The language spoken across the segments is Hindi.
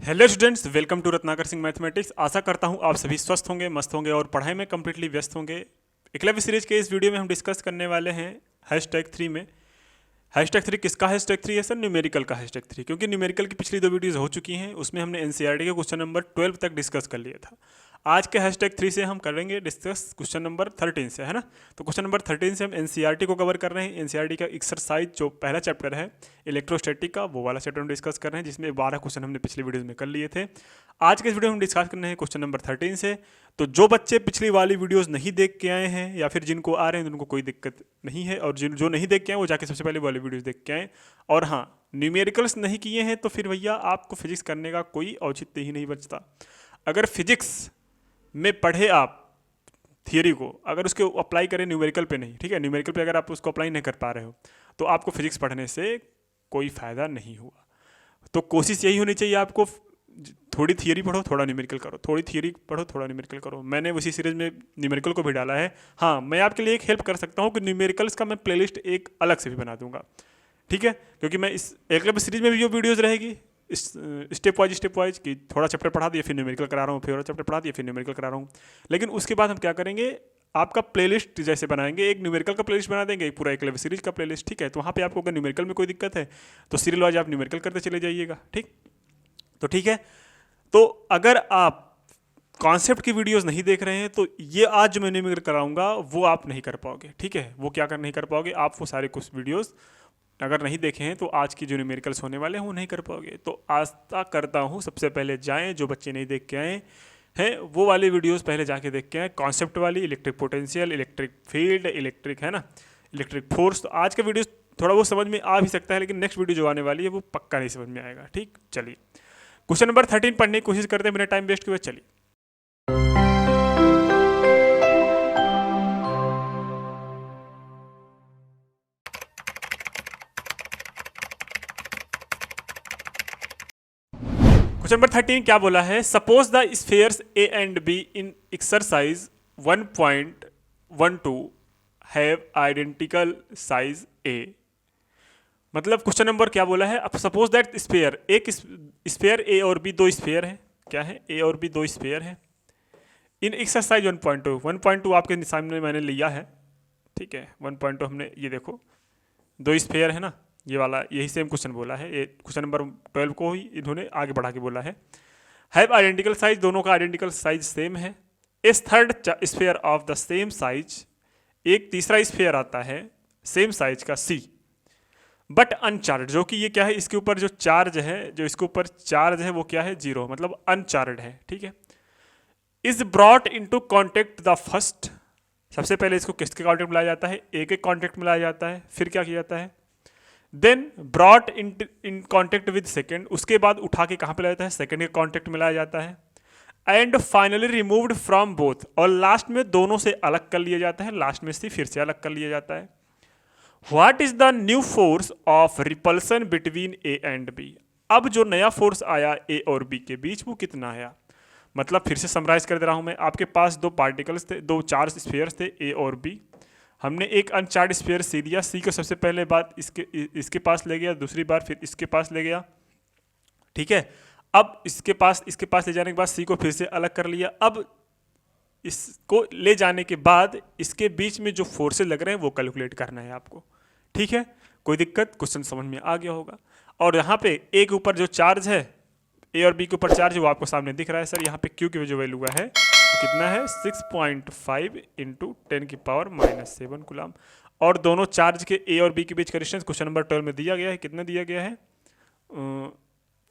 Hello students, welcome to Ratnakar Singh mathematics. आशा करता हूँ आप सभी स्वस्थ होंगे, मस्त होंगे और पढ़ाई में कम्प्लीटली व्यस्त होंगे। एकलव्य सीरीज के इस वीडियो में हम डिस्कस करने वाले हैं #3 में। #3 किसका #3 है सर? न्यूमेरिकल का #3, क्योंकि न्यूमेरिकल की पिछली 2 वीडियोस हो चुकी हैं, उसमें हमने एनसीईआरटी के क्वेश्चन नंबर 12 तक डिस्कस कर लिया था। आज के #3 से हम करेंगे डिस्कस क्वेश्चन नंबर 13 से, है ना। तो क्वेश्चन नंबर 13 से हम एनसीईआरटी को कवर कर रहे हैं। एनसीईआरटी का एक्सरसाइज जो पहला चैप्टर है इलेक्ट्रोस्टैटिक का, वो वाला चैप्टर हम डिस्कस कर रहे हैं, जिसमें 12 क्वेश्चन हमने पिछली वीडियो में कर लिए थे। आज के इस वीडियो में हम डिस्कस करने हैं क्वेश्चन नंबर 13 से। तो जो बच्चे पिछली वाली वीडियोस नहीं देख के आए हैं या फिर जिनको आ रहे हैं उनको कोई दिक्कत नहीं है, और जो नहीं देख के आए वो जाके सबसे पहले वाली वीडियोस देख के आए। और हाँ, न्यूमेरिकल्स नहीं किए हैं तो फिर भैया आपको फिजिक्स करने का कोई औचित्य ही नहीं बचता। अगर फिजिक्स में पढ़े आप थियरी को, अगर उसके अप्लाई करें न्यूमेरिकल पे नहीं, ठीक है, न्यूमेरिकल पे अगर आप उसको अप्लाई नहीं कर पा रहे हो तो आपको फिजिक्स पढ़ने से कोई फ़ायदा नहीं हुआ। तो कोशिश यही होनी चाहिए आपको, थोड़ी थियरी पढ़ो, थोड़ा न्यूमेरिकल करो, थोड़ी थियरी पढ़ो, थोड़ा न्यूमेरिकल करो। मैंने उसी सीरीज में न्यूमेरिकल को भी डाला है। हाँ, मैं आपके लिए एक हेल्प कर सकता हूँ कि न्यूमेरिकल्स का मैं प्लेलिस्ट एक अलग से भी बना दूंगा, ठीक है, क्योंकि मैं इस एकलव्य सीरीज में भी जो वीडियोज़ रहेगी इस स्टेप वाइज कि थोड़ा चैप्टर पढ़ा दिया फिर न्यूमेरिकल करा रहा हूँ, फिर और चैप्टर पढ़ा दिया फिर न्यूमेरिकल करा रहा हूँ। लेकिन उसके बाद हम क्या करेंगे, आपका प्लेलिस्ट जैसे बनाएंगे, एक न्यूमेरिकल का प्लेलिस्ट बना देंगे, एक पूरा एकलव्य सीरीज का प्लेलिस्ट, ठीक है। तो वहाँ पे आपको अगर न्यूमेरिकल में कोई दिक्कत है तो सीरियल वाइज आप न्यूमेरिकल करते चले जाइएगा, ठीक। तो ठीक है, तो अगर आप कॉन्सेप्ट की वीडियोस नहीं देख रहे हैं तो ये आज जो मैं न्यूमेरिकल कराऊंगा वो आप नहीं कर पाओगे, ठीक है। वो क्या कर नहीं कर पाओगे आप, वो सारे कुछ वीडियोस अगर नहीं देखे हैं तो आज की जो न्यूमेरिकल्स होने वाले हैं वो नहीं कर पाओगे। तो आशा करता हूँ सबसे पहले जाएं, जो बच्चे नहीं देख के आए हैं वो वाली वीडियोस पहले जाके देख के आए, कॉन्सेप्ट वाली, electric potential, electric field, electric, है ना, इलेक्ट्रिक फोर्स। तो आज का वीडियो थोड़ा बहुत समझ में आ भी सकता है, लेकिन नेक्स्ट वीडियो जो आने वाली है वो पक्का नहीं समझ में आएगा, ठीक। चलिए क्वेश्चन नंबर 13 पढ़ने की कोशिश करते हैं बिना टाइम वेस्ट किए। चलिए क्वेश्चन नंबर 13 क्या बोला है, suppose the spheres A and B in exercise 1.12 have identical size A. मतलब क्वेश्चन नंबर क्या बोला है, अब सपोज दैट स्फीयर, एक स्फीयर ए और बी, दो स्फीयर है, क्या है, ए और बी दो स्फीयर है, इन एक्सरसाइज 1.2 आपके सामने मैंने लिया है, ठीक है। 1.2 हमने, ये देखो दो स्फीयर है ना, ये वाला यही सेम क्वेश्चन बोला है, ये क्वेश्चन नंबर 12 को ही इन्होंने आगे बढ़ा के बोला है। हैव आइडेंटिकल साइज, दोनों का आइडेंटिकल साइज सेम है। इस third sphere of the same size, एक तीसरा स्फीयर आता है सेम साइज का सी, बट अनचार्ज, जो कि ये क्या है, इसके ऊपर जो चार्ज है, जो इसके ऊपर चार्ज है वो क्या है, 0, मतलब अनचार्ज है, ठीक है। Is brought into contact the first, सबसे पहले इसको किसके कॉन्टेक्ट में लाया जाता है, एक एक कॉन्टेक्ट में लाया जाता है, फिर क्या किया जाता है, then brought in contact with second, उसके बाद उठा के कहाँ पे लाया जाता है, सेकेंड के कॉन्टेक्ट में लाया जाता है, and finally removed from both, और लास्ट में दोनों से अलग कर लिया जाता है, लास्ट में से फिर से अलग कर लिया जाता है। What is the new force of repulsion between A and B, अब जो नया फोर्स आया ए और बी के बीच वो कितना आया। मतलब फिर से समराइज कर दे रहा हूं मैं, आपके पास दो पार्टिकल्स थे, दो चार्ज स्फीयर्स थे ए और बी, हमने एक अनचार्ज स्फीयर सी लिया, सी को सबसे पहले बात इसके पास ले गया, दूसरी बार फिर इसके पास ले गया, ठीक है। अब इसके पास ले जाने के बाद सी को फिर से अलग कर लिया। अब इसको ले जाने के बाद इसके बीच में जो फोर्सेस लग रहे हैं वो कैलकुलेट करना है आपको, ठीक है। कोई दिक्कत, क्वेश्चन समझ में आ गया होगा। और यहाँ पे ए के ऊपर जो चार्ज है, ए और बी के ऊपर चार्ज, वो आपको सामने दिख रहा है सर, यहाँ पे क्यू की जो वैल्यू है कितना है, 6.5 इंटू 10⁻⁻7 कूलम। और दोनों चार्ज के ए और बी के बीच का डिस्टेंस क्वेश्चन नंबर 12 में दिया गया है, कितना दिया गया है,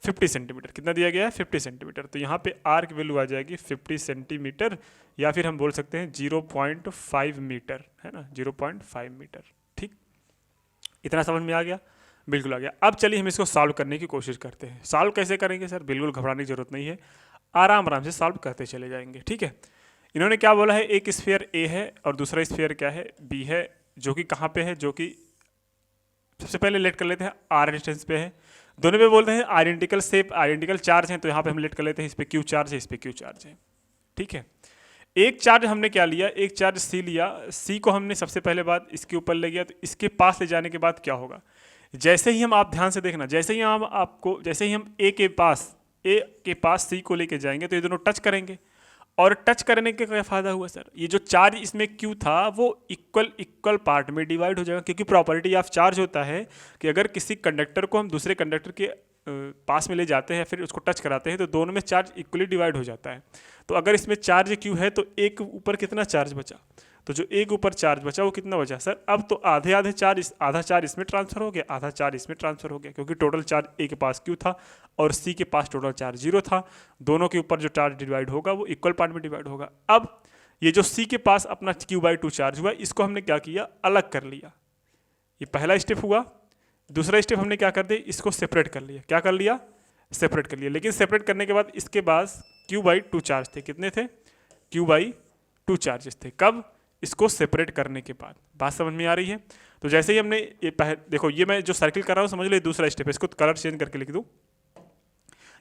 50 सेंटीमीटर, कितना दिया गया है, 50 सेंटीमीटर। तो यहाँ पे आर की वैल्यू आ जाएगी 50 सेंटीमीटर, या फिर हम बोल सकते हैं 0.5 मीटर, है ना, 0.5 मीटर, ठीक। इतना समझ में आ गया, बिल्कुल आ गया। अब चलिए हम इसको सॉल्व करने की कोशिश करते हैं। सॉल्व कैसे करेंगे सर, बिल्कुल घबराने की जरूरत नहीं है, आराम आराम से सॉल्व करते चले जाएंगे, ठीक है। इन्होंने क्या बोला है, एक स्फीयर ए है और दूसरा स्फीयर क्या है, बी है, जो कि कहाँ पे है, जो कि सबसे पहले लेट कर लेते हैं आर डिस्टेंस पे है। दोनों पे बोलते हैं आइडेंटिकल शेप, आइडेंटिकल चार्ज हैं, तो यहाँ पे हम लेट कर लेते हैं, इस पे क्यू चार्ज है, इस पे क्यू चार्ज है, ठीक है। एक चार्ज हमने क्या लिया, एक चार्ज सी लिया, सी को हमने सबसे पहले बात इसके ऊपर ले गया, तो इसके पास ले जाने के बाद क्या होगा, जैसे ही हम, आप ध्यान से देखना, जैसे ही हम ए के पास ए के पास सी को लेके जाएंगे तो ये दोनों टच करेंगे, और टच करने का क्या फ़ायदा हुआ सर, ये जो चार्ज इसमें क्यू था वो इक्वल पार्ट में डिवाइड हो जाएगा, क्योंकि प्रॉपर्टी ऑफ चार्ज होता है कि अगर किसी कंडक्टर को हम दूसरे कंडक्टर के पास में ले जाते हैं फिर उसको टच कराते हैं तो दोनों में चार्ज इक्वली डिवाइड हो जाता है। तो अगर इसमें चार्ज क्यू है तो एक ऊपर कितना चार्ज बचा, तो जो एक ऊपर चार्ज बचा वो कितना बचा सर, अब तो आधे चार्ज आधा चार्ज इसमें ट्रांसफर हो गया, आधा चार्ज इसमें ट्रांसफर हो गया, क्योंकि टोटल चार्ज ए के पास क्यू था और सी के पास टोटल चार्ज 0 था। दोनों के ऊपर जो चार्ज डिवाइड होगा वो इक्वल पार्ट में डिवाइड होगा। अब ये जो सी के पास अपना Q/2 चार्ज हुआ इसको हमने क्या किया, अलग कर लिया। ये पहला स्टेप हुआ। दूसरा स्टेप हमने क्या कर दिया, इसको सेपरेट कर लिया। क्या कर लिया, सेपरेट कर लिया। लेकिन सेपरेट करने के बाद इसके पास Q/2 चार्ज थे। कितने थे, Q/2 चार्जेस थे। कब, इसको सेपरेट करने के बाद। बात समझ में आ रही है। तो जैसे ही हमने ये देखो, ये मैं जो सर्किल कर रहा हूँ समझ लो, ये दूसरा स्टेप है, इसको कलर चेंज करके लिख दूँ।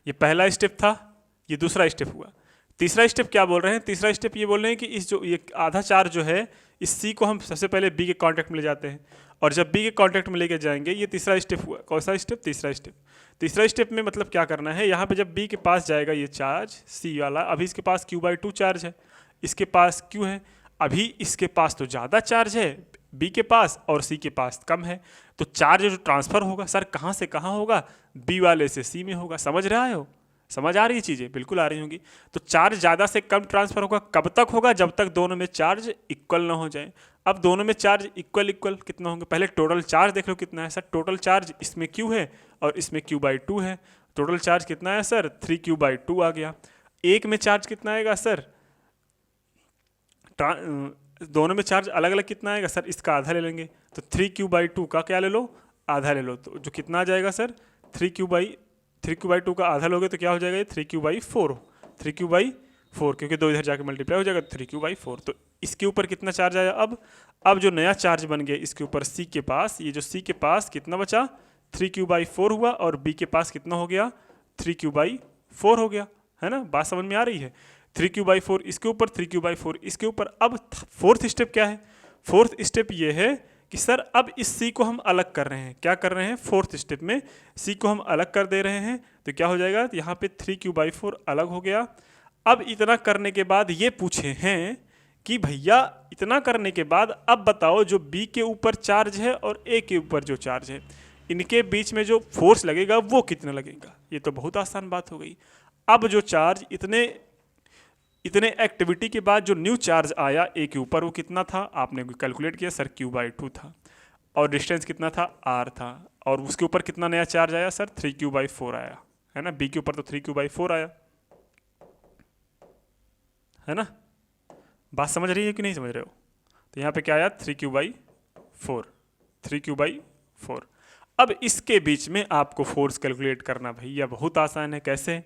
ये पहला स्टेप था, ये दूसरा स्टेप हुआ। तीसरा स्टेप क्या बोल रहे हैं, तीसरा स्टेप ये बोल रहे हैं कि इस जो ये आधा चार्ज जो है इस सी को हम सबसे पहले बी के कांटेक्ट में ले जाते हैं, और जब बी के कांटेक्ट में लेके जाएंगे, ये तीसरा स्टेप हुआ। कौन सा स्टेप, तीसरा स्टेप। तीसरा स्टेप में मतलब क्या करना है, यहाँ पे जब बी के पास जाएगा ये चार्ज सी वाला, अभी इसके पास Q/2 चार्ज है, इसके पास Q है, अभी इसके पास तो ज़्यादा चार्ज है बी के पास और सी के पास कम है, तो चार्ज जो ट्रांसफ़र होगा सर कहाँ से कहाँ होगा, बी वाले से सी में होगा। समझ रहे हो, समझ आ रही है चीज़ें, बिल्कुल आ रही होंगी। तो चार्ज ज़्यादा से कम ट्रांसफ़र होगा, कब तक होगा, जब तक दोनों में चार्ज इक्वल ना हो जाए। अब दोनों में चार्ज इक्वल कितना होंगे, पहले टोटल चार्ज देख लो कितना है सर। टोटल चार्ज इसमें Q है और इसमें Q/2 है। टोटल चार्ज कितना है सर, 3Q/2 आ गया। एक में चार्ज कितना आएगा सर, दोनों में चार्ज अलग अलग कितना आएगा सर, इसका आधा ले लेंगे तो 3Q/2 का क्या ले लो, आधा ले लो, तो जो कितना आ जाएगा सर, 3Q/2 का आधा लोगे तो क्या हो जाएगा, ये 3Q/4 क्योंकि दो इधर जाके मल्टीप्लाई हो जाएगा 3Q/4। तो इसके ऊपर कितना चार्ज आया, अब जो नया चार्ज बन गया इसके ऊपर सी के पास, ये जो सी के पास कितना बचा, 3Q/4 हुआ, और बी के पास कितना हो गया, 3Q/4 हो गया, है ना। बात समझ में आ रही है। 3Q/4 इसके ऊपर, 3Q/4 इसके ऊपर। अब फोर्थ स्टेप क्या है, फोर्थ स्टेप ये है कि सर अब इस सी को हम अलग कर रहे हैं। क्या कर रहे हैं, फोर्थ स्टेप में सी को हम अलग कर दे रहे हैं, तो क्या हो जाएगा, यहाँ पे 3Q/4 अलग हो गया। अब इतना करने के बाद ये पूछे हैं कि भैया इतना करने के बाद अब बताओ जो बी के ऊपर चार्ज है और ए के ऊपर जो चार्ज है, इनके बीच में जो फोर्स लगेगा वो कितना लगेगा। ये तो बहुत आसान बात हो गई। अब जो चार्ज इतने एक्टिविटी के बाद जो न्यू चार्ज आया ए के ऊपर वो कितना था, आपने कैलकुलेट किया सर, Q/2 था, और डिस्टेंस कितना था, R था, और उसके ऊपर कितना नया चार्ज आया सर, 3Q/4 आया, है ना। बी के ऊपर तो 3Q/4 आया, है ना। बात समझ रही है कि नहीं समझ रहे हो। तो यहाँ पे क्या आया, 3Q/4। अब इसके बीच में आपको फोर्स कैलकुलेट करना भैया बहुत आसान है। कैसे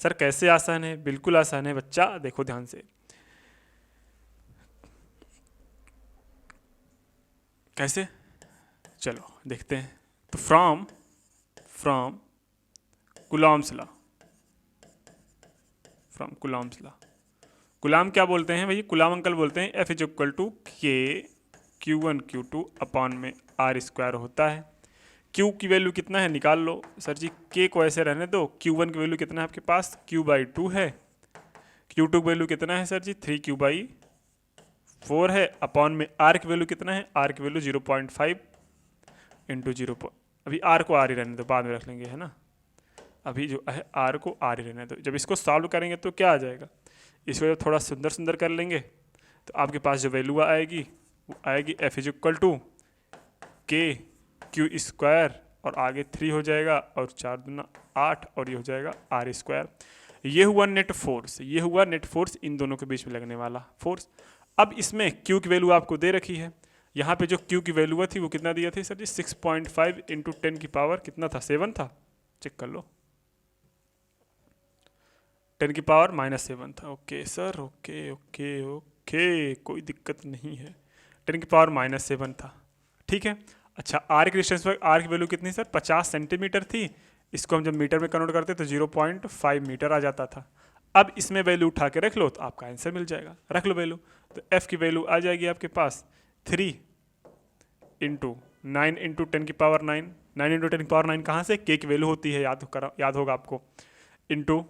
सर, कैसे आसान है, बिल्कुल आसान है बच्चा, देखो ध्यान से। कैसे, चलो देखते हैं। तो फ्रॉम कूलॉम्स लॉ, कूलॉम क्या बोलते हैं भाई, कूलॉम अंकल बोलते हैं F = K Q1 Q2 upon में R² होता है। Q की वैल्यू कितना है निकाल लो सर जी, K को ऐसे रहने दो। Q1 की वैल्यू कितना है आपके पास, Q/2 है। Q2 की वैल्यू कितना है सर जी, 3Q/4 है, अपॉन में R की वैल्यू कितना है, R की वैल्यू 0.5 इंटू 0, अभी R को R ही रहने दो, बाद में रख लेंगे, है ना। अभी जो है R को R ही रहने दो। जब इसको सॉल्व करेंगे तो क्या आ जाएगा, इसको जब थोड़ा सुंदर कर लेंगे तो आपके पास जो वैल्यू आएगी वो आएगी F = K Q² और आगे 3 हो जाएगा और 4 दूना 8 और ये हो जाएगा R²। ये हुआ नेट फोर्स, इन दोनों के बीच में लगने वाला फोर्स। अब इसमें Q की वैल्यू आपको दे रखी है। यहाँ पे जो Q की वैल्यू थी वो कितना दिया था सर जी, 6.5 इंटू 10 की पावर कितना था, 7 था, चेक कर लो, 10 की पावर -7 था। ओके सर, ओके, कोई दिक्कत नहीं है, 10 की पावर -7 था, ठीक है। अच्छा, R की डिस्टेंस पर R की वैल्यू कितनी सर, 50 सेंटीमीटर थी। इसको हम जब मीटर में कन्वर्ट करते तो 0.5 मीटर आ जाता था। अब इसमें वैल्यू उठा के रख लो तो आपका आंसर मिल जाएगा। रख लो वैल्यू, तो F की वैल्यू आ जाएगी आपके पास 3 इंटू 9 इंटू 10 की पावर 9 इंटू 10 की पावर 9 कहाँ से, K की वैल्यू होती है, याद होगा आपको, इंटू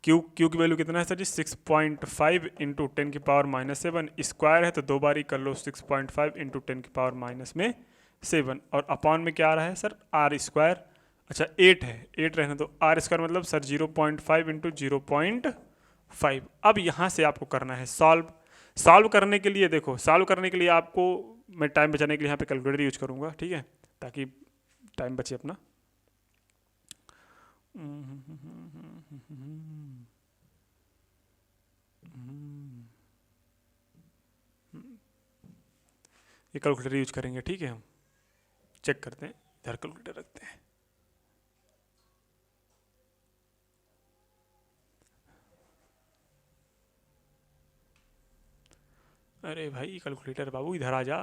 क्यू की वैल्यू कितना है सर जी 6.5 इंटू 10 की पावर -7 स्क्वायर है तो दो बार ही कर लो 6.5 इंटू 10 की पावर -7 और अपॉन में क्या आ रहा है सर आर स्क्वायर। अच्छा 8 है 8 रहने तो आर स्क्वायर मतलब सर 0.5 इंटू 0.5। अब यहाँ से आपको करना है सॉल्व करने के लिए देखो सॉल्व करने के लिए आपको मैं टाइम बचाने के लिए यहाँ पे कैलकुलेटर यूज करूँगा ठीक है ताकि टाइम बचे अपना। ये कैलकुलेटर यूज करेंगे ठीक है हम चेक करते हैं इधर कैलकुलेटर रखते हैं। अरे भाई कैलकुलेटर बाबू इधर आ जा।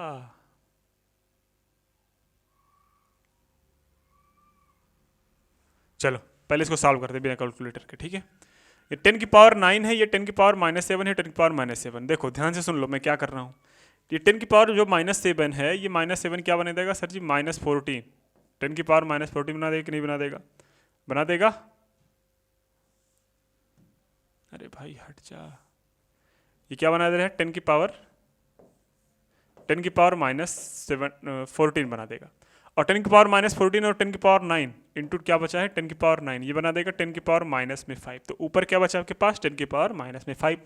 चलो पहले इसको सॉल्व करते हैं बिना कैलकुलेटर के ठीक है। ये 10 की पावर 9 है ये 10 की पावर -7 है 10 की पावर -7। देखो ध्यान से सुन लो मैं क्या कर रहा हूँ। ये 10 की पावर जो -7 है ये -7 क्या बना देगा सर जी -14। 10 की पावर -14 बना देगा कि नहीं बना देगा बना देगा। अरे भाई हट जा ये क्या बना दे रहा है 10 की पावर -14 बना देगा और 10 की पावर -14 और 10 की पावर 9 इंटू क्या बचा है 10 की पावर 9 ये बना देगा 10 की पावर -5। तो ऊपर क्या बचा आपके पास 10 की पावर -5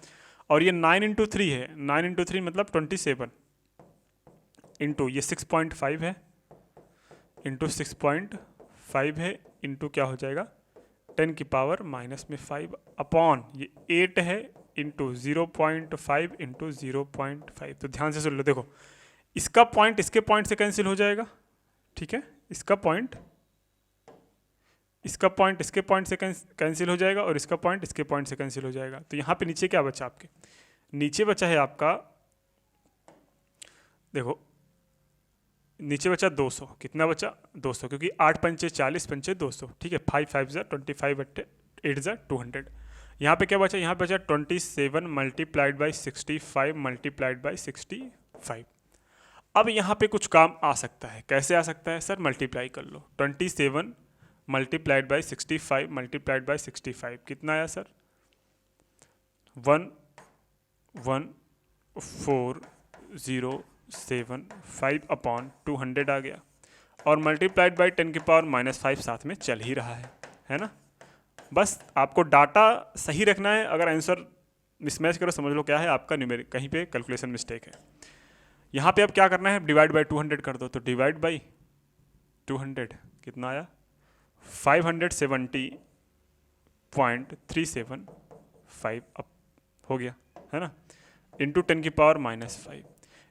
और ये 9 इंटू 3 है 9 इंटू 3 मतलब 27 इंटू ये 6.5 है इंटू 6.5 है इंटू क्या हो जाएगा 10 की पावर -5 अपॉन ये 8 है इंटू 0.5 इंटू 0.5। तो ध्यान से सुन लो देखो इसका पॉइंट इसके पॉइंट से कैंसिल हो जाएगा ठीक है इसका पॉइंट इसके पॉइंट से कैंसिल हो जाएगा और इसका पॉइंट इसके पॉइंट से कैंसिल हो जाएगा। तो यहाँ पे नीचे क्या बचा आपके नीचे बचा है आपका देखो नीचे बचा 200 कितना बचा 200 क्योंकि 8 पंचे 40 पंचे 200 ठीक है 5 5 ज़ा 25 8 ज़ा 200। यहाँ पे क्या बचा यहाँ पे बचा 27 मल्टीप्लाइड बाई 65 मल्टीप्लाइड बाई 65। अब यहाँ पे कुछ काम आ सकता है कैसे आ सकता है सर मल्टीप्लाई कर लो 27 मल्टीप्लाइड बाई 65 मल्टीप्लाइड बाई 65 कितना आया सर 11407 अपॉन 200 आ गया और मल्टीप्लाइड बाई 10 की पावर -5 साथ में चल ही रहा है ना। बस आपको डाटा सही रखना है अगर आंसर मिसमैच करो समझ लो क्या है आपका न्यूमेरिक कहीं पे कैलकुलेशन मिस्टेक है। यहाँ पे अब क्या करना है डिवाइड बाई 200 कर दो तो डिवाइड बाई 200 कितना आया 570.375 अब हो गया है ना इंटू 10 की पावर -5।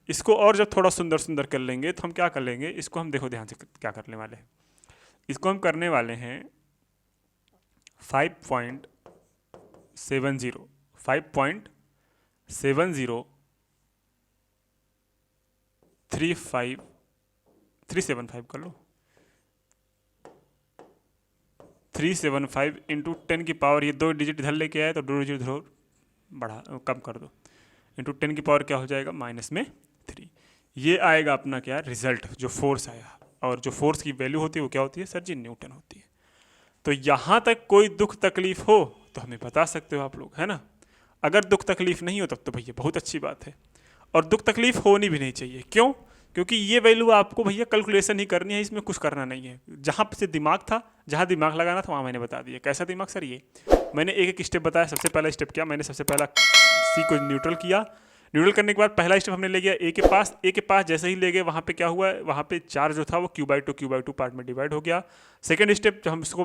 इसको और जब थोड़ा सुंदर कर लेंगे तो हम क्या कर लेंगे इसको हम देखो ध्यान से क्या करने वाले हैं इसको हम करने वाले हैं 5.70 375 कर लो 375 इंटू 10 की पावर ये 2 डिजिट इधर लेके आए तो 2 डिजिट इधर बढ़ा कम कर दो इंटू 10 की पावर क्या हो जाएगा -3। ये आएगा अपना क्या रिजल्ट जो फोर्स आया और जो फोर्स की वैल्यू होती है वो क्या होती है सर जी न्यूटन होती है। तो यहाँ तक कोई दुख तकलीफ हो तो हमें बता सकते हो आप लोग है ना। अगर दुख तकलीफ नहीं हो तब तो भैया बहुत अच्छी बात है और दुख तकलीफ होनी भी नहीं चाहिए क्यों क्योंकि ये वैल्यू आपको भैया कैलकुलेशन ही करनी है इसमें कुछ करना नहीं है। जहाँ से दिमाग था जहाँ दिमाग लगाना था वहाँ मैंने बता दिया। कैसा दिमाग सर ये मैंने एक स्टेप बताया। सबसे पहला स्टेप क्या मैंने सबसे पहला सी को न्यूट्रल किया। न्यूट्रल करने के बाद पहला स्टेप हमने ले गया ए के पास जैसे ही ले गए वहाँ पे क्या हुआ वहाँ पे चार्ज जो था वो Q/2 पार्ट में डिवाइड हो गया। सेकंड स्टेप हम उसको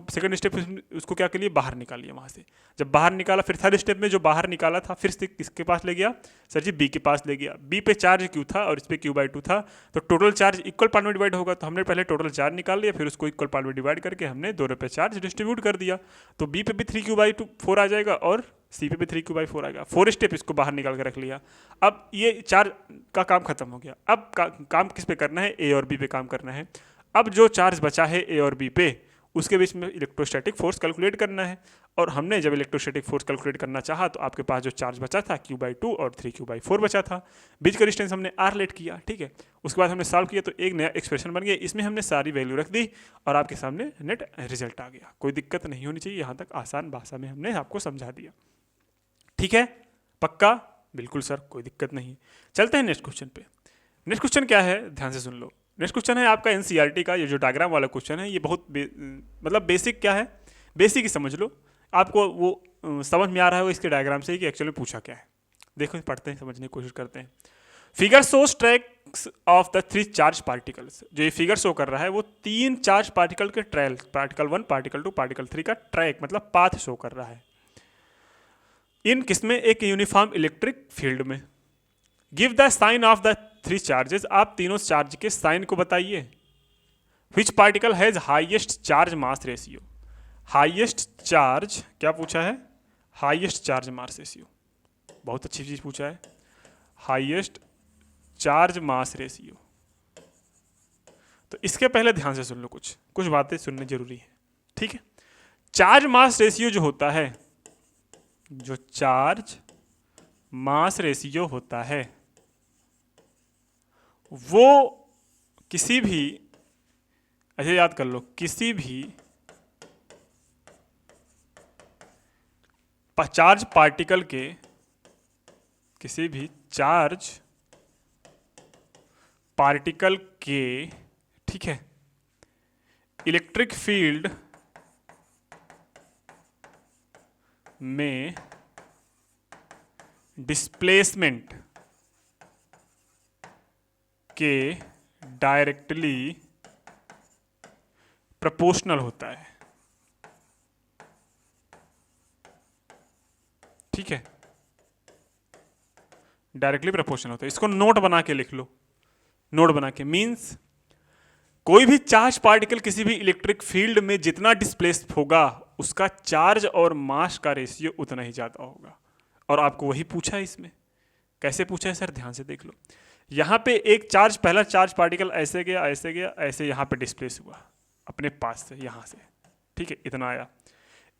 क्या के लिए बाहर निकालिए वहाँ से। जब बाहर निकाला फिर थर्ड स्टेप में जो बाहर निकाला था फिर से किसके पास ले गया सर जी बी के पास ले गया। बी पे चार्ज Q था और इस पे Q/2 था तो टोटल चार्ज इक्वल पार्ट में डिवाइड होगा। तो हमने पहले टोटल चार्ज निकाल लिया फिर उसको इक्वल पार्ट में डिवाइड करके हमने दोनों पे चार्ज डिस्ट्रीब्यूट कर दिया। तो बी पे भी 3Q/4 आ जाएगा और सी पे भी 3Q/4 आएगा। 4 स्टेप इसको बाहर निकाल के रख लिया। अब ये चार्ज का काम खत्म हो गया। अब काम किस पे करना है ए और बी पे काम करना है। अब जो चार्ज बचा है ए और बी पे उसके बीच में इलेक्ट्रोस्टैटिक फोर्स कैलकुलेट करना है। और हमने जब इलेक्ट्रोस्टैटिक फोर्स कैलकुलेट करना चाहा तो आपके पास जो चार्ज बचा था Q/2 और 3Q/4 बचा था। बीच का डिस्टेंस हमने R लेट किया, ठीक है। उसके बाद हमने सॉल्व किया तो एक नया एक्सप्रेशन बन गया, इसमें हमने सारी वैल्यू रख दी और आपके सामने नेट रिजल्ट आ गया। कोई दिक्कत नहीं होनी चाहिए, यहाँ तक आसान भाषा में हमने आपको समझा दिया, ठीक है। पक्का? बिल्कुल सर, कोई दिक्कत नहीं। चलते हैं नेक्स्ट क्वेश्चन पे। नेक्स्ट क्वेश्चन क्या है, ध्यान से सुन लो। नेक्स्ट क्वेश्चन है आपका एनसीईआरटी का, ये जो डायग्राम वाला क्वेश्चन है ये बहुत मतलब बेसिक क्या है, बेसिक ही समझ लो। आपको वो समझ में आ रहा है वो इसके डायग्राम से ही कि एक्चुअली में पूछा क्या है। देखो पढ़ते हैं, समझने की कोशिश करते हैं। Figure shows tracks of the 3 charge particles. जो ये फिगर शो कर रहा है वो 3 चार्ज पार्टिकल के ट्रेल, पार्टिकल 1, पार्टिकल 2, पार्टिकल 3 का ट्रैक मतलब पाथ शो कर रहा है। इन किसमें? एक यूनिफॉर्म इलेक्ट्रिक फील्ड में। Give the sign of the 3 charges. आप तीनों चार्ज के साइन को बताइए। Which particle has highest charge mass ratio. Highest charge क्या पूछा है? हाईएस्ट चार्ज मास रेशियो, बहुत अच्छी चीज पूछा है। Highest charge mass ratio. तो इसके पहले ध्यान से सुन लो, कुछ बातें सुननी जरूरी है, ठीक है। चार्ज मास रेशियो जो होता है, जो चार्ज मास रेशियो होता है वो किसी भी, ऐसे याद कर लो, किसी भी चार्ज पार्टिकल के, किसी भी चार्ज पार्टिकल के, ठीक है, इलेक्ट्रिक फील्ड में डिस्प्लेसमेंट के डायरेक्टली प्रोपोर्शनल होता है, ठीक है। डायरेक्टली प्रोपोर्शनल होता है। इसको नोट बना के लिख लो, नोट बना के। मींस कोई भी चार्ज पार्टिकल किसी भी इलेक्ट्रिक फील्ड में जितना डिस्प्लेस होगा उसका चार्ज और मास का रेशियो उतना ही ज्यादा होगा। और आपको वही पूछा है इसमें। कैसे पूछा है सर? ध्यान से देख लो। यहां पे एक चार्ज, पहला चार्ज पार्टिकल ऐसे गया, ऐसे गया, ऐसे यहां पे डिस्प्लेस हुआ अपने पास से, यहां से, ठीक है, इतना आया।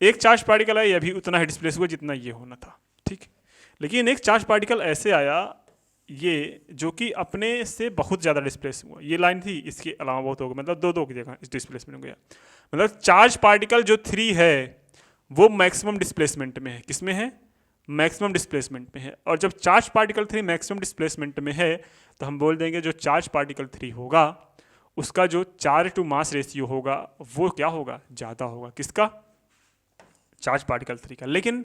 एक चार्ज पार्टिकल आया, यह भी उतना ही डिस्प्लेस हुआ जितना ये होना था, ठीक। लेकिन एक चार्ज पार्टिकल ऐसे आया, ये जो कि अपने से बहुत ज़्यादा डिस्प्लेस हुआ। ये लाइन थी, इसके अलावा बहुत होगा, मतलब दो की जगह इस डिस्प्लेसमेंट हो गया। मतलब चार्ज पार्टिकल जो 3 है वो मैक्सिमम डिस्प्लेसमेंट में है। किस में है? मैक्सिमम डिस्प्लेसमेंट में है। और जब चार्ज पार्टिकल 3 मैक्सिमम डिस्प्लेसमेंट में है तो हम बोल देंगे जो चार्ज पार्टिकल 3 होगा उसका जो चार्ज टू मास रेशियो होगा वो क्या होगा? ज़्यादा होगा। किसका? चार्ज पार्टिकल 3 का। लेकिन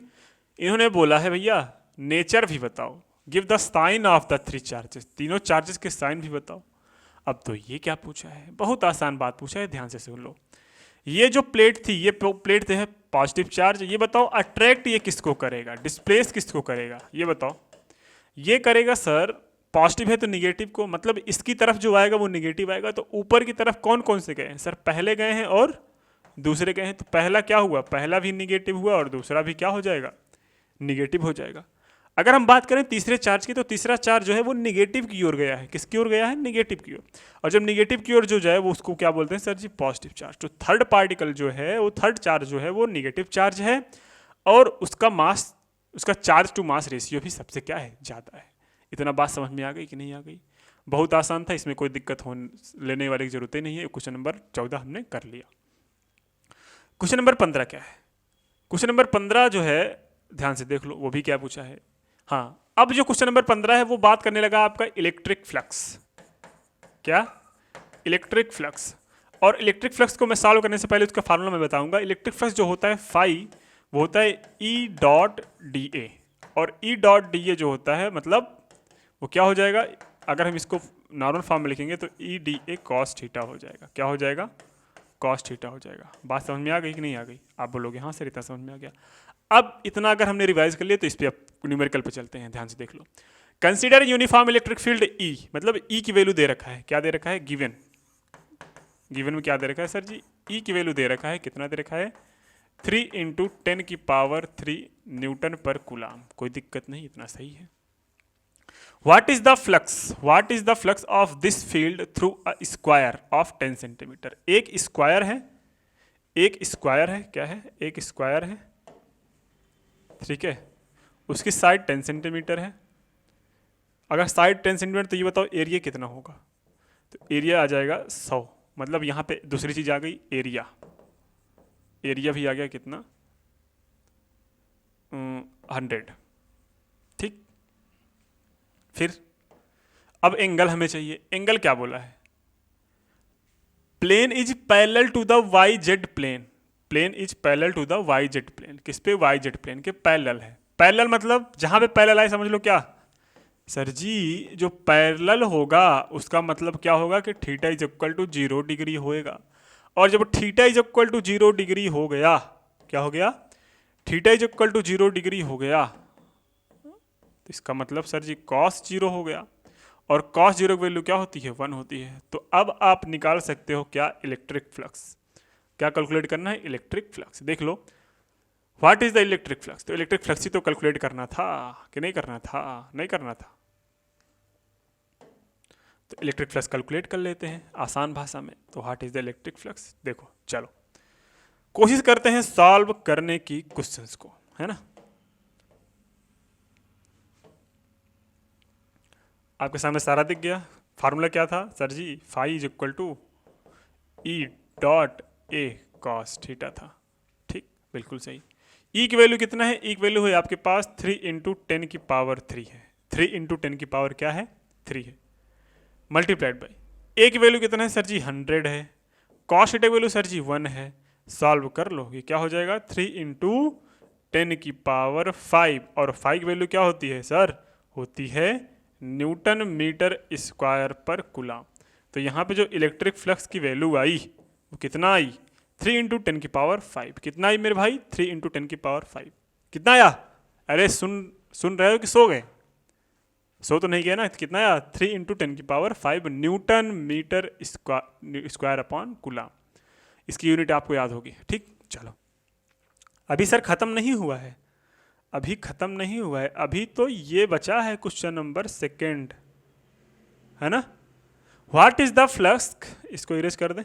इन्होंने बोला है भैया नेचर भी बताओ, give the sign of the 3 charges, तीनों चार्जेस के साइन भी बताओ। अब तो ये क्या पूछा है? बहुत आसान बात पूछा है, ध्यान से सुन लो। ये जो प्लेट थी, ये प्लेट है पॉजिटिव चार्ज। ये बताओ अट्रैक्ट ये किसको करेगा, डिस्प्लेस किसको करेगा? ये बताओ। ये करेगा सर, पॉजिटिव है तो निगेटिव को, मतलब इसकी तरफ जो आएगा वो निगेटिव आएगा। तो ऊपर की तरफ कौन कौन से गए हैं सर? पहले गए हैं और दूसरे गए हैं। तो पहला क्या हुआ? पहला भी निगेटिव हुआ और दूसरा भी क्या हो जाएगा? निगेटिव हो जाएगा। अगर हम बात करें तीसरे चार्ज की, तो तीसरा चार्ज जो है वो निगेटिव की ओर गया है। किसकी ओर गया है? निगेटिव की ओर। और जब निगेटिव की ओर जो जाए वो उसको क्या बोलते हैं सर जी? Positive charge. तो थर्ड पार्टिकल जो है, वो थर्ड चार्ज जो है वो निगेटिव चार्ज है और उसका मास, उसका चार्ज टू मास रेशियो भी सबसे क्या है? ज़्यादा है। इतना बात समझ में आ गई कि नहीं आ गई? बहुत आसान था, इसमें कोई दिक्कत लेने वाली की जरूरत ही नहीं है। क्वेश्चन नंबर 14 हमने कर लिया। क्वेश्चन नंबर 15 क्या है? क्वेश्चन नंबर 15 जो है, ध्यान से देख लो, वो भी क्या पूछा है। हाँ, अब जो क्वेश्चन नंबर 15 है वो बात करने लगा आपका इलेक्ट्रिक फ्लक्स। क्या? Electric flux. और इलेक्ट्रिक फ्लक्स को मैं सॉल्व करने से पहले उसका फार्मूला मैं बताऊंगा। इलेक्ट्रिक फ्लक्स जो होता है फाई, वो होता है E.dA। और E.dA जो होता है मतलब वो क्या हो जाएगा? अगर हम इसको नॉर्मल फॉर्म में लिखेंगे तो E.dA cos थीटा हो जाएगा। क्या हो जाएगा? cos थीटा हो जाएगा। बात समझ में आ गई कि नहीं आ गई? आप बोलोगे हाँ सर इतना समझ में आ गया। अब इतना अगर हमने रिवाइज कर लिया तो इस पे अब न्यूमेरिकल पे चलते हैं। ध्यान से देख लो। Consider uniform electric field E, मतलब E की वैल्यू दे रखा है। क्या दे रखा है? गिवन। गिवन में क्या दे रखा है सर जी? E की वैल्यू दे रखा है। कितना दे रखा है? 3 × 10⁻³ न्यूटन पर कूलाम। कोई दिक्कत नहीं, इतना सही है। What is the flux? What is the flux of this field through a square of 10 centimetre? एक स्क्वायर है, एक स्क्वायर है, क्या है, एक स्क्वायर है, ठीक है, उसकी साइड 10 सेंटीमीटर है। अगर साइड 10 सेंटीमीटर तो ये बताओ एरिया कितना होगा, तो एरिया आ जाएगा 100। मतलब यहाँ पे दूसरी चीज आ गई एरिया, एरिया भी आ गया कितना 100, ठीक। फिर अब एंगल हमें चाहिए, एंगल क्या बोला है, plane is parallel to the Y Z plane, plane is parallel to the Y Z plane, किस पे, वाई जेड प्लेन के पैरेलल है। पैरेलल मतलब जहां पे पैरेलल आए समझ लो क्या, सर जी जो पैरेलल होगा उसका मतलब क्या होगा कि theta is equal to 0 degree होएगा, और जब theta is equal to 0 degree हो गया, क्या हो गया, theta is equal to 0 degree हो गया, तो इसका मतलब सर जी कॉस 0 हो गया, और कॉस 0 की वैल्यू क्या होती है, 1 होती है। तो अब आप निकाल सकते हो क्या, इलेक्ट्रिक फ्लक्स। क्या कैलकुलेट करना है, इलेक्ट्रिक फ्लक्स। देख लो what is the electric flux, तो इलेक्ट्रिक फ्लक्स ही तो कैलकुलेट करना था कि नहीं करना था, नहीं करना था। तो इलेक्ट्रिक फ्लक्स कैलकुलेट कर लेते हैं आसान भाषा में। तो what is the electric flux, देखो चलो कोशिश करते हैं सॉल्व करने की क्वेश्चंस को, है ना। आपके सामने सारा दिख गया। फार्मूला क्या था sir ji, phi is equal to E dot A cos theta था, ठीक, बिल्कुल सही। ई की वैल्यू कितना है, ई की वैल्यू है आपके पास 3 इंटू 10 की पावर 3 है, 3 इंटू 10 की पावर क्या है, 3 है, मल्टीप्लाइड बाई ए की वैल्यू कितना है सर जी 100 है, कॉस थीटा की वैल्यू सर जी 1 है। सॉल्व कर लो, ये क्या हो जाएगा 3 इंटू 10 की पावर 5, और 5 की वैल्यू क्या होती है सर, होती है न्यूटन मीटर स्क्वायर पर कूलम। तो यहाँ पे जो इलेक्ट्रिक फ्लक्स की वैल्यू आई वो कितना आई, 3 इंटू 10 की पावर 5, कितना आई मेरे भाई, 3 इंटू 10 की पावर 5, कितना आया, अरे सुन रहे हो कि सो गए, सो तो नहीं गया ना, कितना आया 3 इंटू 10 की power 5 newton metre square upon coulomb. इसकी यूनिट आपको याद होगी, ठीक। चलो अभी सर खत्म नहीं हुआ है, अभी खत्म नहीं हुआ है, अभी तो ये बचा है क्वेश्चन नंबर 2, है ना। व्हाट इज द फ्लक्स, इसको इरेज कर दें,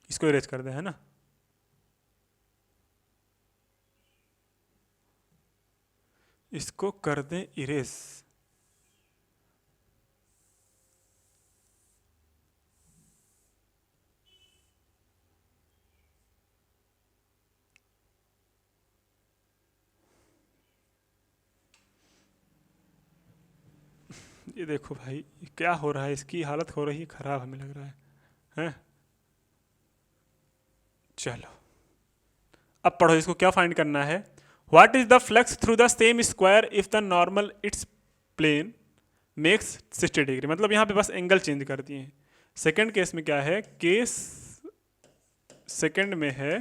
इसको इरेज कर दें, है ना। इसको कर दें इरेज, ये देखो भाई क्या हो रहा है, इसकी हालत हो रही है खराब, हमें लग रहा है, हैं? चलो अब पढ़ो, इसको क्या फाइंड करना है, what is the flux through the same square if the normal its plane makes 60 degree. मतलब यहाँ पे बस एंगल चेंज कर दिए हैं। सेकंड केस में क्या है, केस सेकंड में है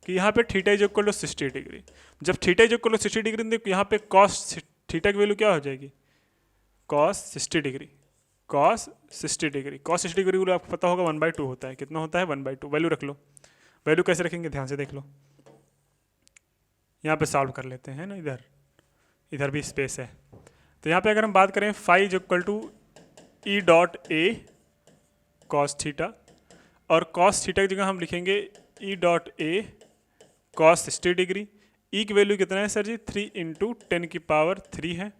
कि यहाँ पे theta is equal to 60 degree, जब theta is equal to 60 degree तो यहाँ पे कॉस थीटा की वैल्यू क्या हो जाएगी, cos 60 degree, cos 60 degree, cos 60 degree आपको पता होगा 1/2 होता है, कितना होता है 1/2, वैल्यू रख लो। वैल्यू कैसे रखेंगे ध्यान से देख लो, यहाँ पे सॉल्व कर लेते हैं ना, इधर इधर भी स्पेस है। तो यहाँ पे अगर हम बात करें phi is equal to E dot A cos theta, और कॉस थीटा की जगह हम लिखेंगे E dot A cos 60 degree. E की वैल्यू कितना है सर जी, 3 इंटू 10 की पावर 3 है,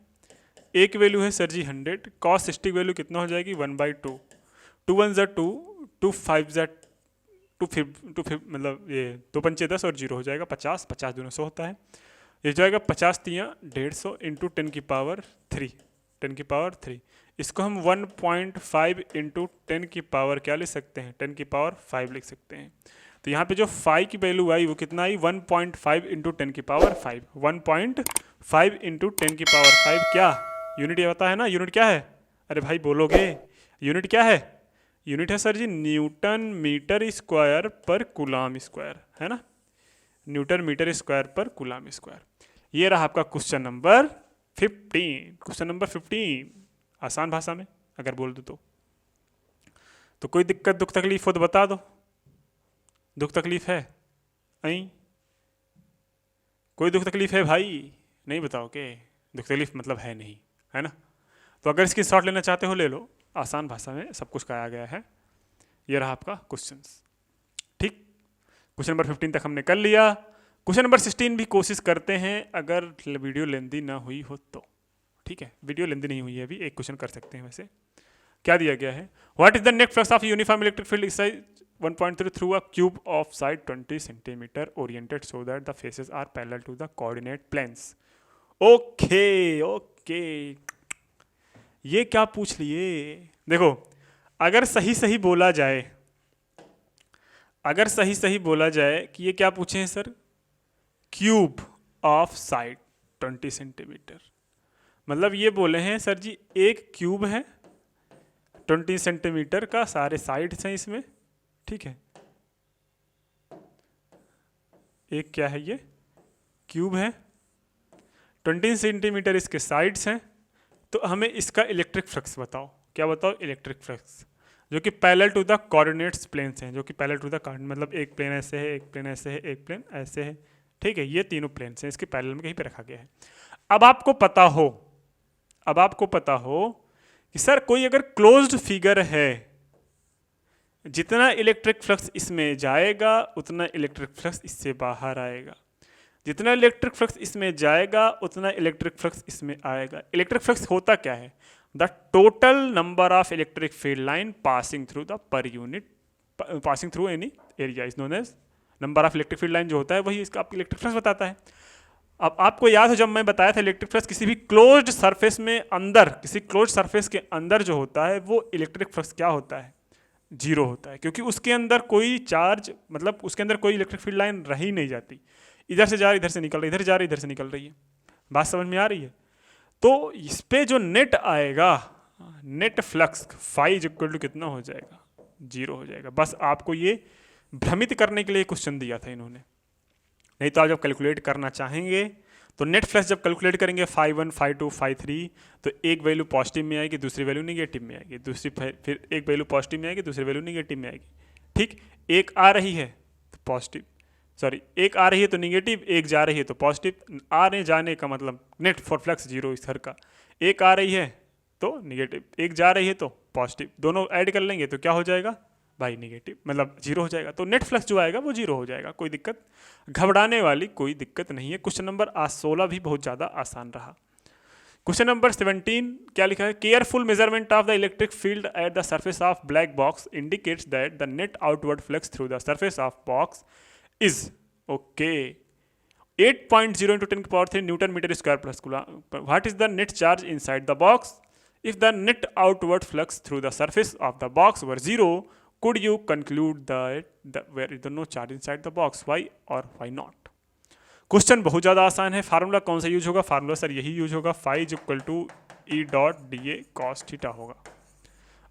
ए की वैल्यू है सर जी 100, कॉस 60 की वैल्यू कितना हो जाएगी 1/2, 2 1 ज़ा 2, 2 5 ज़ा 2 मतलब ये 2 पंचे 10 और 0 हो जाएगा 50, 50 दूना 100 होता है, ये जाएगा 50 तियाँ 150 इंटू 10 की पावर 3, 10 की पावर 3। इसको हम 1.5 इंटू 10 की पावर क्या लिख सकते हैं, 10 की पावर 5 लिख सकते हैं। तो यहाँ पे जो 5 की वैल्यू आई वो कितना आई 1.5 इंटू 10 की पावर 5, 1.5 इंटू 10 की पावर 5, क्या यूनिट ये पता है ना, यूनिट क्या है, अरे भाई बोलोगे, यूनिट क्या है, यूनिट है सर जी न्यूटन मीटर स्क्वायर पर कूलम स्क्वायर, है ना, न्यूटन मीटर स्क्वायर पर कूलम स्क्वायर। ये रहा आपका क्वेश्चन नंबर 15, क्वेश्चन नंबर 15 आसान भाषा में अगर बोल दो तो कोई दिक्कत दुख तकलीफ हो तो बता दो, दुख तकलीफ है नहीं, कोई दुख तकलीफ है भाई, नहीं बताओगे, दुख तकलीफ मतलब है नहीं, है ना। तो अगर इसकी शॉर्ट लेना चाहते हो ले लो, आसान भाषा में सब कुछ कहा गया है। ये रहा आपका क्वेश्चंस, ठीक। क्वेश्चन नंबर 15 तक हमने कर लिया। क्वेश्चन नंबर 16 भी कोशिश करते हैं अगर वीडियो लेंदी ना हुई हो तो। ठीक है, वीडियो लेंदी नहीं हुई है अभी, एक क्वेश्चन कर सकते हैं। वैसे क्या दिया गया है, what is the net flux of uniform electric field size 1.3 through a cube of side 20 centimetre oriented so that the faces are parallel to the coordinate planes. Okay okay, ये क्या पूछ लिए। देखो, अगर सही सही बोला जाए, अगर सही सही बोला जाए कि ये क्या पूछे हैं sir, cube of side 20 centimetre, मतलब ये बोले हैं सर जी एक क्यूब है 20 सेंटीमीटर का, सारे साइड्स हैं इसमें। ठीक है, एक क्या है, ये क्यूब है, 20 सेंटीमीटर इसके साइड्स हैं, तो हमें इसका इलेक्ट्रिक फ्लक्स बताओ। क्या बताओ, इलेक्ट्रिक फ्लक्स जो कि parallel to the coordinates planes हैं, जो कि पैरेलल टू द मतलब एक प्लेन ऐसे है, एक प्लेन ऐसे है, एक प्लेन ऐसे है। ठीक है, ये तीनों प्लेन्स हैं, इसके पैरेलल में कहीं पे रखा गया है। अब आपको पता हो, अब आपको पता हो कि सर कोई अगर क्लोज्ड फिगर है, जितना इलेक्ट्रिक फ्लक्स इसमें जाएगा उतना इलेक्ट्रिक फ्लक्स इससे बाहर आएगा, जितना इलेक्ट्रिक फ्लक्स इसमें जाएगा उतना इलेक्ट्रिक फ्लक्स इसमें आएगा। इलेक्ट्रिक फ्लक्स होता क्या है, the total number of electric field line passing through the per unit, passing through any area is known as number of electric field line जो होता है वही इसका आपका इलेक्ट्रिक फ्लक्स बताता है। अब आपको याद हो जब मैं बताया था इलेक्ट्रिक फ्लक्स किसी भी क्लोज्ड सरफेस में अंदर, किसी क्लोज्ड सरफेस के अंदर जो होता है वो इलेक्ट्रिक फ्लक्स क्या होता है, जीरो होता है, क्योंकि उसके अंदर कोई चार्ज, मतलब उसके अंदर कोई इलेक्ट्रिक फील्ड लाइन रही नहीं जाती, इधर से जा रही इधर से निकल रही, इधर जा रही इधर से निकल रही है। बात समझ में आ रही है। तो इस पे जो नेट आएगा, net flux phi is equal to कितना हो जाएगा, जीरो हो जाएगा। बस आपको ये भ्रमित करने के लिए क्वेश्चन दिया था इन्होंने, नहीं तो आप जब कैलकुलेट करना चाहेंगे तो नेट फ्लक्स जब कैलकुलेट करेंगे φ1 φ2 φ3, तो एक वैल्यू पॉजिटिव में आएगी, दूसरी वैल्यू निगेटिव में आएगी, दूसरी फिर एक वैल्यू पॉजिटिव में आएगी, दूसरी वैल्यू निगेटिव में आएगी। ठीक, एक आ रही है तो पॉजिटिव, सॉरी एक आ रही है तो निगेटिव, एक जा रही है तो पॉजिटिव। आने जाने का मतलब नेट फॉर फ्लक्स जीरो इस हर का, एक आ रही है तो निगेटिव, एक जा रही है तो पॉजिटिव, दोनों ऐड कर लेंगे तो क्या हो जाएगा भाई, निगेटिव, मतलब जीरो हो जाएगा। तो नेट फ्लक्स जो आएगा वो जीरो हो जाएगा, कोई दिक्कत, घबराने वाली कोई दिक्कत नहीं है। क्वेश्चन नंबर 16 भी बहुत ज़्यादा आसान रहा। क्वेश्चन नंबर 17 क्या लिखा है, careful measurement of the electric field at the surface of black box indicates that the net outward flux through the surface of box is okay 8.0 into 10 power 3 newton metre square plus coulomb. What is the net charge inside the box if the net outward flux through the surface of the box were zero, could you conclude that where is no charge inside the box, why or why not। Question बहुत ज़्यादा आसान है। फार्मूला कौन सा यूज होगा, फार्मूला सर यही यूज होगा, phi is equal to E dot D A cos theta होगा।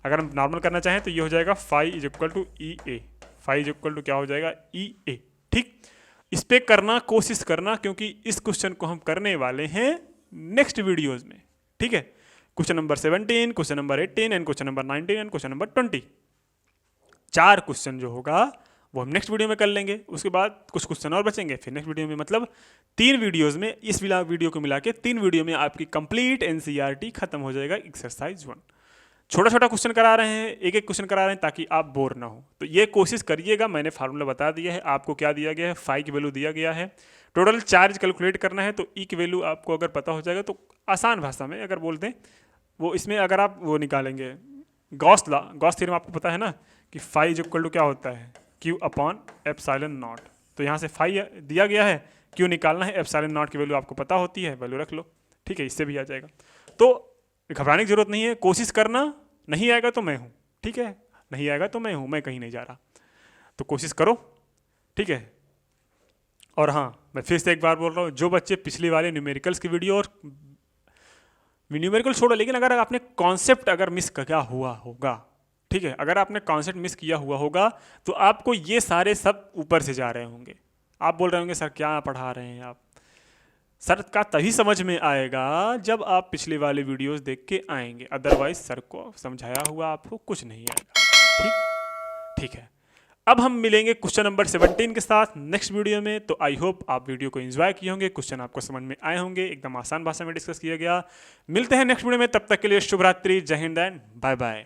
अगर हम नॉर्मल करना चाहें तो ये हो जाएगा phi is equal to E A, phi is equal to क्या हो जाएगा ई ए। ठीक, इस पे करना कोशिश करना, क्योंकि इस क्वेश्चन को हम करने वाले हैं नेक्स्ट वीडियोज में। ठीक है, question number 17, question number 18 and question number 19 and question number 20, 4 question जो होगा वो हम नेक्स्ट वीडियो में कर लेंगे। उसके बाद कुछ क्वेश्चन और बचेंगे, फिर नेक्स्ट वीडियो में, मतलब 3 वीडियोस में, इस वीडियो को मिला के 3 वीडियो में आपकी कंप्लीट एनसीईआरटी खत्म हो जाएगा एक्सरसाइज 1। छोटा छोटा क्वेश्चन करा रहे हैं, एक एक क्वेश्चन करा रहे हैं ताकि आप बोर ना हो। तो ये कोशिश करिएगा। मैंने फार्मूला बता दिया है आपको, क्या दिया गया है, फाई की वैल्यू दिया गया है, टोटल चार्ज कैलकुलेट करना है तो ई की वैल्यू आपको अगर पता हो जाएगा तो आसान भाषा में अगर बोल दें वो, इसमें अगर आप वो निकालेंगे गॉस लॉ, गॉस थ्योरम आपको पता है ना कि फाई इज इक्वल टू क्या होता है क्यू अपॉन एप्सिलॉन नॉट। तो यहाँ से फाई दिया गया है, क्यू निकालना है, एप्सिलॉन नॉट की वैल्यू आपको पता होती है, वैल्यू रख लो। ठीक है, इससे भी आ जाएगा। तो घबराने की जरूरत नहीं है, कोशिश करना, नहीं आएगा तो मैं हूँ। ठीक है, नहीं आएगा तो मैं हूँ, मैं कहीं नहीं जा रहा, तो कोशिश करो। ठीक है, और हाँ मैं फिर से एक बार बोल रहा हूँ, जो बच्चे पिछली वाले न्यूमेरिकल्स की वीडियो, और न्यूमेरिकल छोड़ो, लेकिन अगर आपने कॉन्सेप्ट अगर मिस किया हुआ होगा, ठीक है, अगर आपने कॉन्सेप्ट मिस किया हुआ होगा तो आपको ये सारे सब ऊपर से जा रहे होंगे, आप बोल रहे होंगे सर क्या पढ़ा रहे हैं आप। सर का तभी समझ में आएगा जब आप पिछले वाले वीडियोस देख के आएंगे, अदरवाइज सर को समझाया हुआ आपको कुछ नहीं आएगा। ठीक है, अब हम मिलेंगे क्वेश्चन नंबर 17 के साथ नेक्स्ट वीडियो में। तो आई होप आप वीडियो को एंजॉय किए होंगे, क्वेश्चन आपको समझ में आए होंगे, एकदम आसान भाषा में डिस्कस किया गया। मिलते हैं नेक्स्ट वीडियो में, तब तक के लिए शुभ रात्रि, जय हिंद एंड बाय बाय।